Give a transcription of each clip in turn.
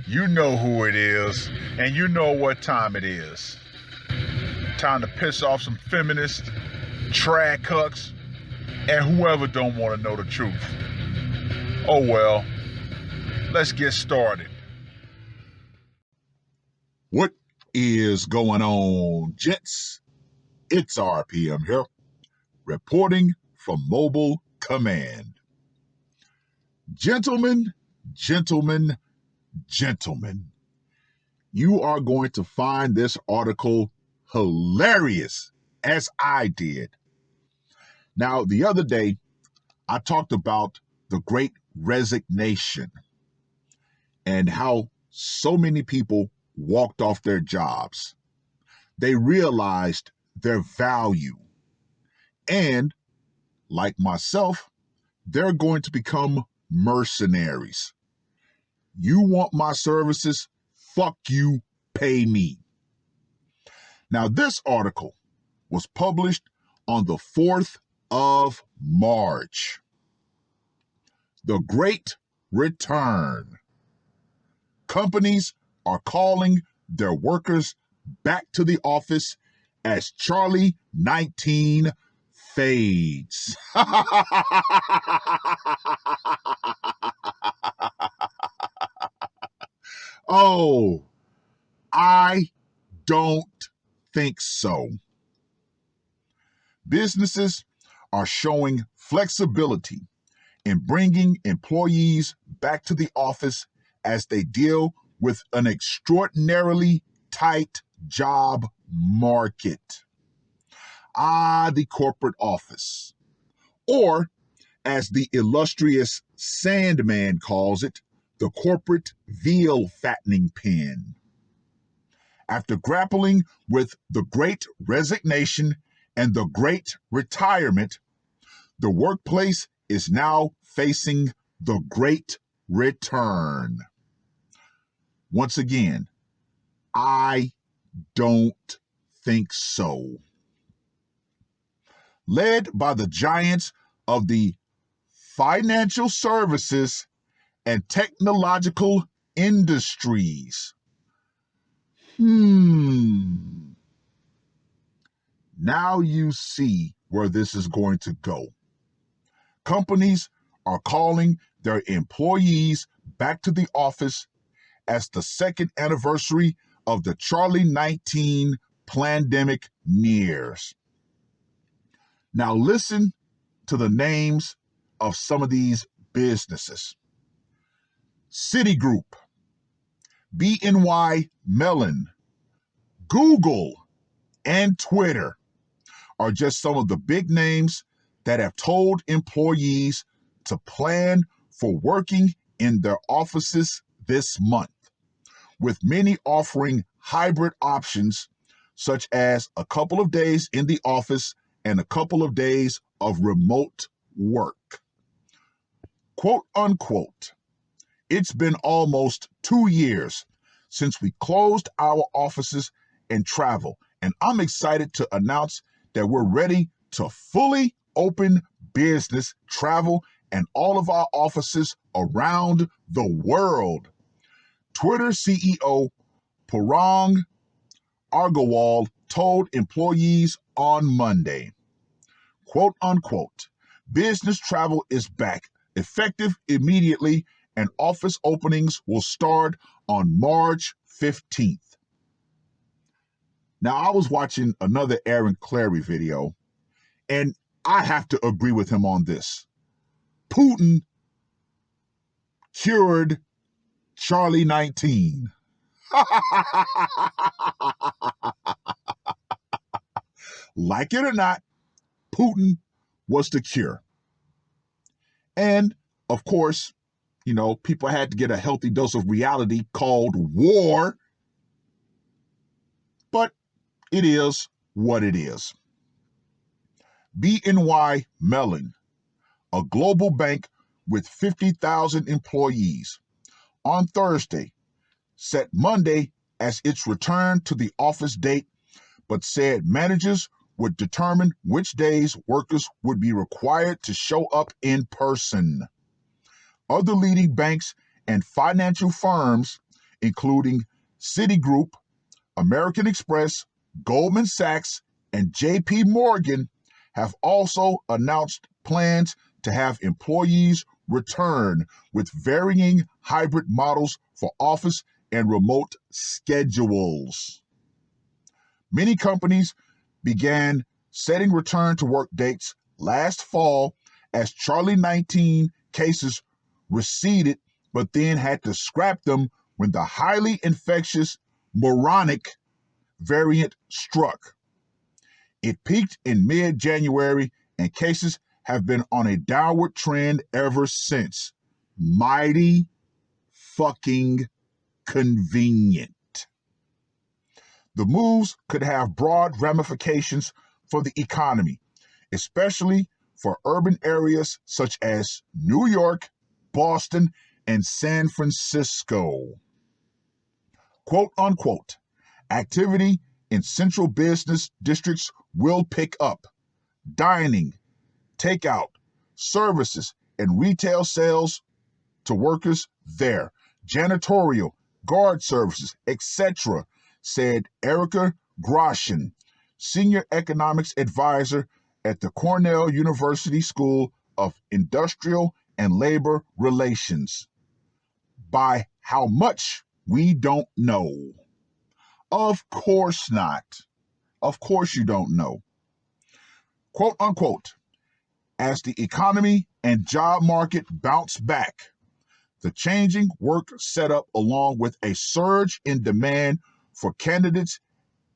You know who it is, and you know what time it is. Time to piss off some feminists, trad cucks, and whoever don't want to know the truth. Oh well, let's get started. What is going on, gents? It's R.P.M. here, reporting from Mobile Command. Gentlemen, you are going to find this article hilarious, as I did. Now, the other day, I talked about the Great Resignation and how so many people walked off their jobs. They realized their value. And, like myself, they're going to become mercenaries. You want my services? Fuck you, pay me. Now, this article was published on the 4th of March. The Great Return. Companies are calling their workers back to the office as Charlie 19 fades. Oh, I don't think so. Businesses are showing flexibility in bringing employees back to the office as they deal with an extraordinarily tight job market. The corporate office. Or, as the illustrious Sandman calls it, the corporate veal fattening pen. After grappling with the Great Resignation and the Great Retirement, the workplace is now facing the Great Return. Once again, I don't think so. Led by the giants of the financial services and technological industries. Now you see where this is going to go. Companies are calling their employees back to the office as the second anniversary of the Charlie 19 pandemic nears. Now listen to the names of some of these businesses. Citigroup, BNY Mellon, Google, and Twitter are just some of the big names that have told employees to plan for working in their offices this month, with many offering hybrid options such as a couple of days in the office and a couple of days of remote work. Quote unquote, it's been almost 2 years since we closed our offices and travel, and I'm excited to announce that we're ready to fully open business, travel, and all of our offices around the world. Twitter CEO Parag Agrawal told employees on Monday, quote unquote, business travel is back, effective immediately, and office openings will start on March 15th. Now, I was watching another Aaron Clary video, and I have to agree with him on this. Putin cured Charlie 19. Like it or not, Putin was the cure. And, of course, people had to get a healthy dose of reality called war. But it is what it is. BNY Mellon, a global bank with 50,000 employees, on Thursday set Monday as its return to the office date, but said managers would determine which days workers would be required to show up in person. Other leading banks and financial firms, including Citigroup, American Express, Goldman Sachs, and JP Morgan, have also announced plans to have employees return with varying hybrid models for office and remote schedules. Many companies began setting return to work dates last fall as Charlie 19 cases receded, but then had to scrap them when the highly infectious moronic variant struck. It peaked in mid-January, and cases have been on a downward trend ever since. Mighty fucking convenient. The moves could have broad ramifications for the economy, especially for urban areas such as New York, Boston, and San Francisco. Quote unquote, activity in central business districts will pick up. Dining, takeout, services, and retail sales to workers there, janitorial, guard services, etc., said Erica Groshin, senior economics advisor at the Cornell University School of Industrial and Labor Relations. By how much, we don't know. Of course not. Of course you don't know. Quote unquote, as the economy and job market bounce back, the changing work setup, along with a surge in demand for candidates,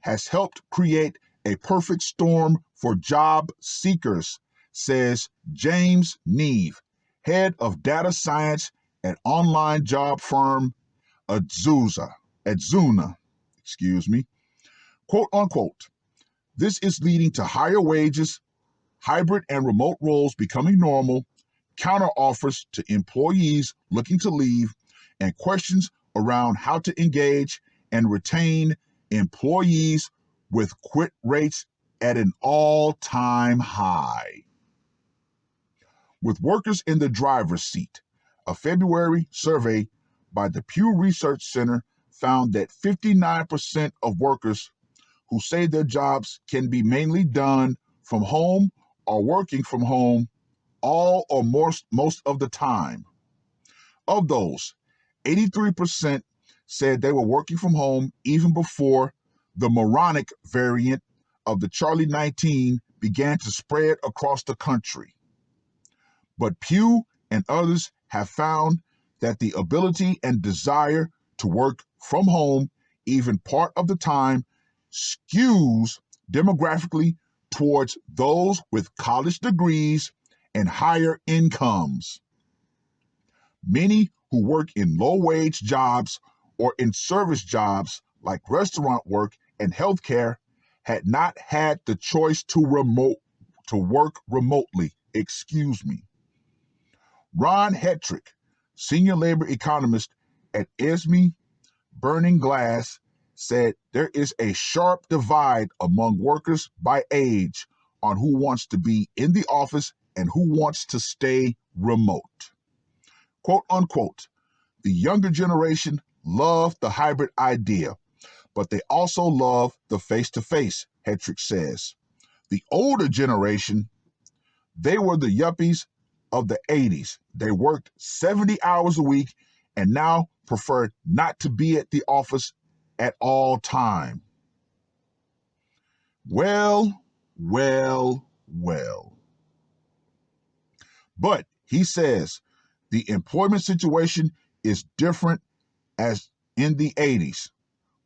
has helped create a perfect storm for job seekers, says James Neve, head of data science at online job firm Adzuna. Quote unquote, this is leading to higher wages, hybrid and remote roles becoming normal, counteroffers to employees looking to leave, and questions around how to engage and retain employees with quit rates at an all-time high. With workers in the driver's seat, a February survey by the Pew Research Center found that 59% of workers who say their jobs can be mainly done from home are working from home all or most of the time. Of those, 83% said they were working from home even before the moronic variant of the Charlie 19 began to spread across the country. But Pew and others have found that the ability and desire to work from home, even part of the time, skews demographically towards those with college degrees and higher incomes. Many who work in low-wage jobs or in service jobs like restaurant work and healthcare had not had the choice to work remotely. Ron Hetrick, senior labor economist at Esme Burning Glass, said there is a sharp divide among workers by age on who wants to be in the office and who wants to stay remote. Quote unquote, the younger generation love the hybrid idea, but they also love the face-to-face, Hetrick says. The older generation, they were the yuppies of the 80s. They worked 70 hours a week and now prefer not to be at the office at all time. Well. But he says the employment situation is different as in the 80s,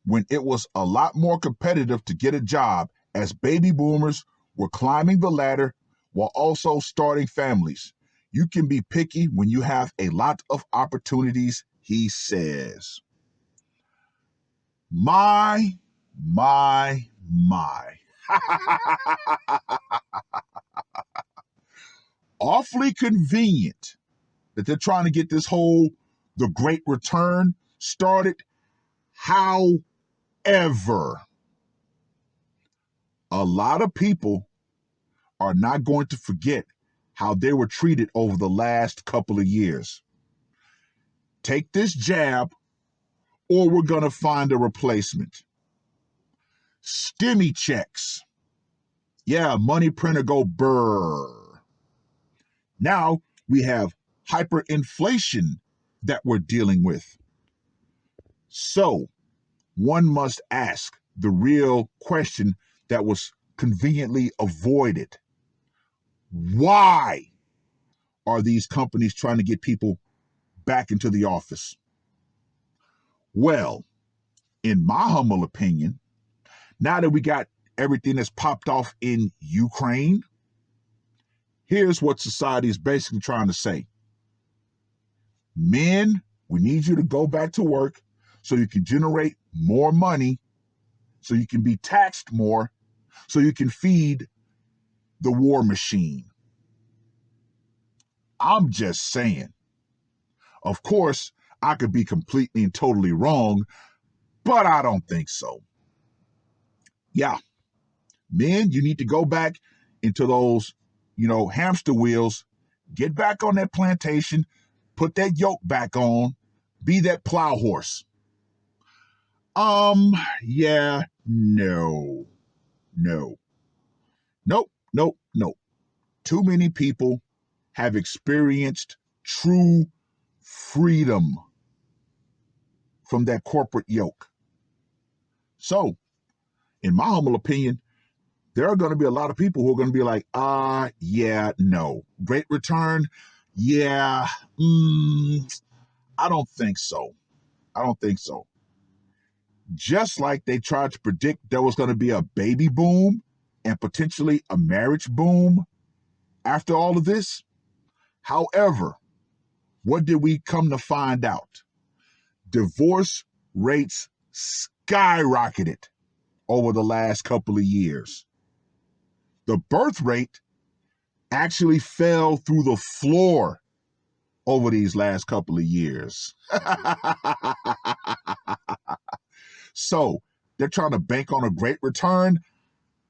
when it was a lot more competitive to get a job as baby boomers were climbing the ladder while also starting families. You can be picky when you have a lot of opportunities, he says. My. Awfully convenient that they're trying to get this whole the great return started. However, a lot of people are not going to forget how they were treated over the last couple of years. take this jab or we're going to find a replacement. Stimmy checks. Yeah, money printer go brr. Now we have hyperinflation that we're dealing with. So one must ask the real question that was conveniently avoided. Why are these companies trying to get people back into the office? Well, in my humble opinion, now that we got everything that's popped off in Ukraine, here's what society is basically trying to say. Men, we need you to go back to work so you can generate more money, so you can be taxed more, so you can feed the war machine. I'm just saying. Of course, I could be completely and totally wrong, but I don't think so. Yeah, men, you need to go back into those, hamster wheels, get back on that plantation, put that yoke back on, be that plow horse. Yeah, no. Nope. Too many people have experienced true freedom from that corporate yoke. So, in my humble opinion, there are going to be a lot of people who are going to be like, yeah, no. Great return? Yeah, I don't think so. Just like they tried to predict there was going to be a baby boom and potentially a marriage boom after all of this. However, what did we come to find out? Divorce rates skyrocketed over the last couple of years. The birth rate actually fell through the floor over these last couple of years. So they're trying to bank on a great return.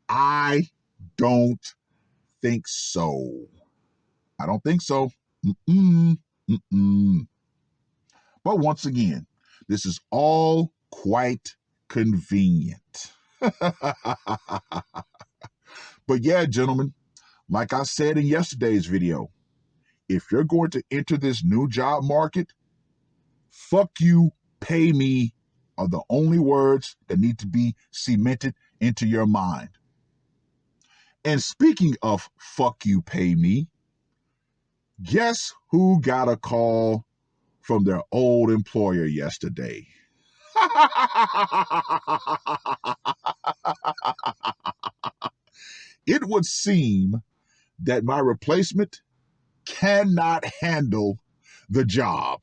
I don't think so. But once again, this is all quite convenient. But yeah, gentlemen, like I said in yesterday's video, if you're going to enter this new job market, fuck you, pay me are the only words that need to be cemented into your mind. And speaking of fuck you, pay me, guess who got a call from their old employer yesterday? It would seem that my replacement cannot handle the job.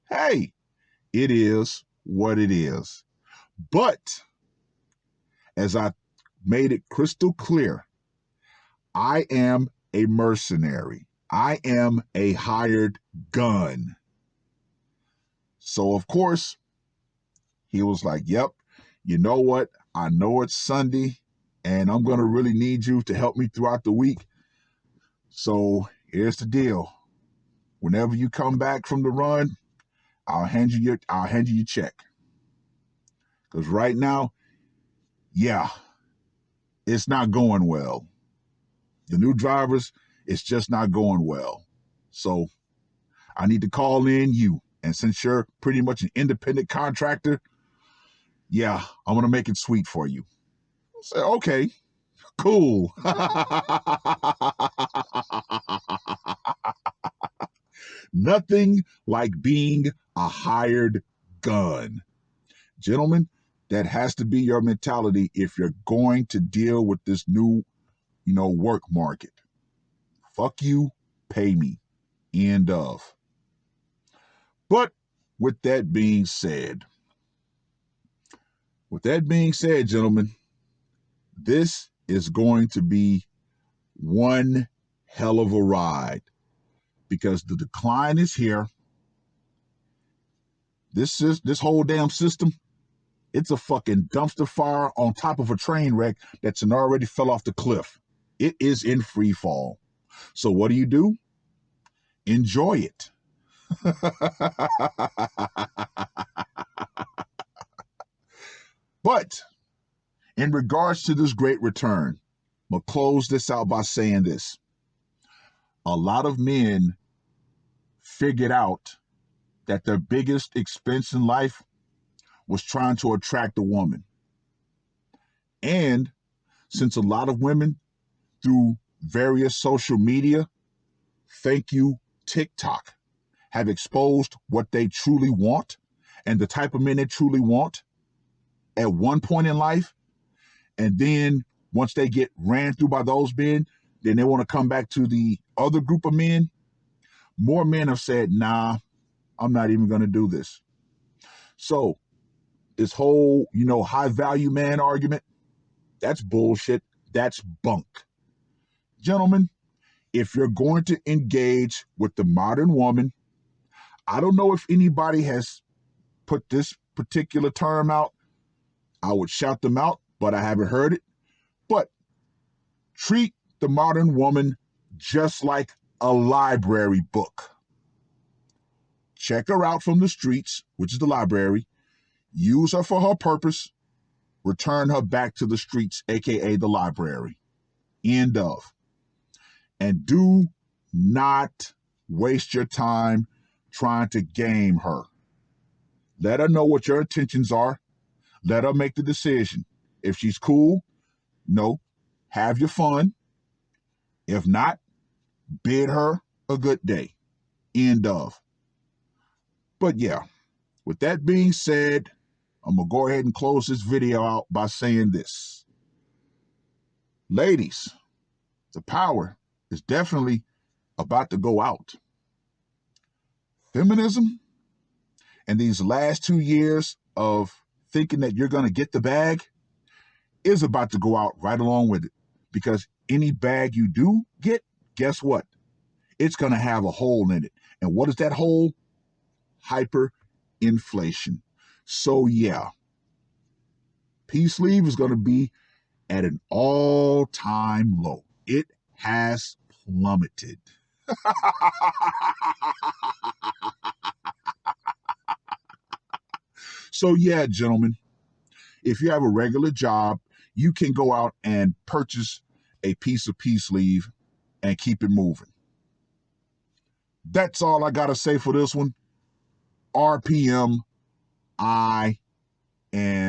Hey, it is what it is. But as I made it crystal clear, I am a mercenary. I am a hired gun. So, of course, he was like, yep, you know what? I know it's Sunday and I'm going to really need you to help me throughout the week. So here's the deal. Whenever you come back from the run, I'll hand you your check. Because right now, yeah, it's not going well. The new drivers, it's just not going well. So I need to call in you. And since you're pretty much an independent contractor, yeah, I'm going to make it sweet for you. I said, okay, cool. Nothing like being a hired gun. Gentlemen, that has to be your mentality if you're going to deal with this new, work market. Fuck you, pay me. End of. But with that being said, gentlemen, this is going to be one hell of a ride because the decline is here. This whole damn system, it's a fucking dumpster fire on top of a train wreck that's already fell off the cliff. It is in free fall. So what do? Enjoy it. But in regards to this great return, I'm going to close this out by saying this. A lot of men figured out that their biggest expense in life was trying to attract a woman. And since a lot of women through various social media, thank you, TikTok, have exposed what they truly want and the type of men they truly want at one point in life, and then once they get ran through by those men, then they want to come back to the other group of men. More men have said, nah, I'm not even going to do this. So this whole, high value man argument, that's bullshit. That's bunk. Gentlemen, if you're going to engage with the modern woman, I don't know if anybody has put this particular term out. I would shout them out, but I haven't heard it. But treat the modern woman just like a library book. Check her out from the streets, which is the library. Use her for her purpose. Return her back to the streets, aka the library. End of. And do not waste your time trying to game her. Let her know what your intentions are. Let her make the decision. If she's cool, have your fun. If not, bid her a good day. End of. But yeah, with that being said, I'm going to go ahead and close this video out by saying this. Ladies, the power is definitely about to go out. Feminism and these last 2 years of thinking that you're going to get the bag is about to go out right along with it. Because any bag you do get, guess what? It's going to have a hole in it. And what is that hole? Hyperinflation. So yeah, peace leave is going to be at an all-time low. It has plummeted. So yeah, gentlemen, if you have a regular job, you can go out and purchase a piece of peace leave and keep it moving. That's all I got to say for this one. R.P.M. I am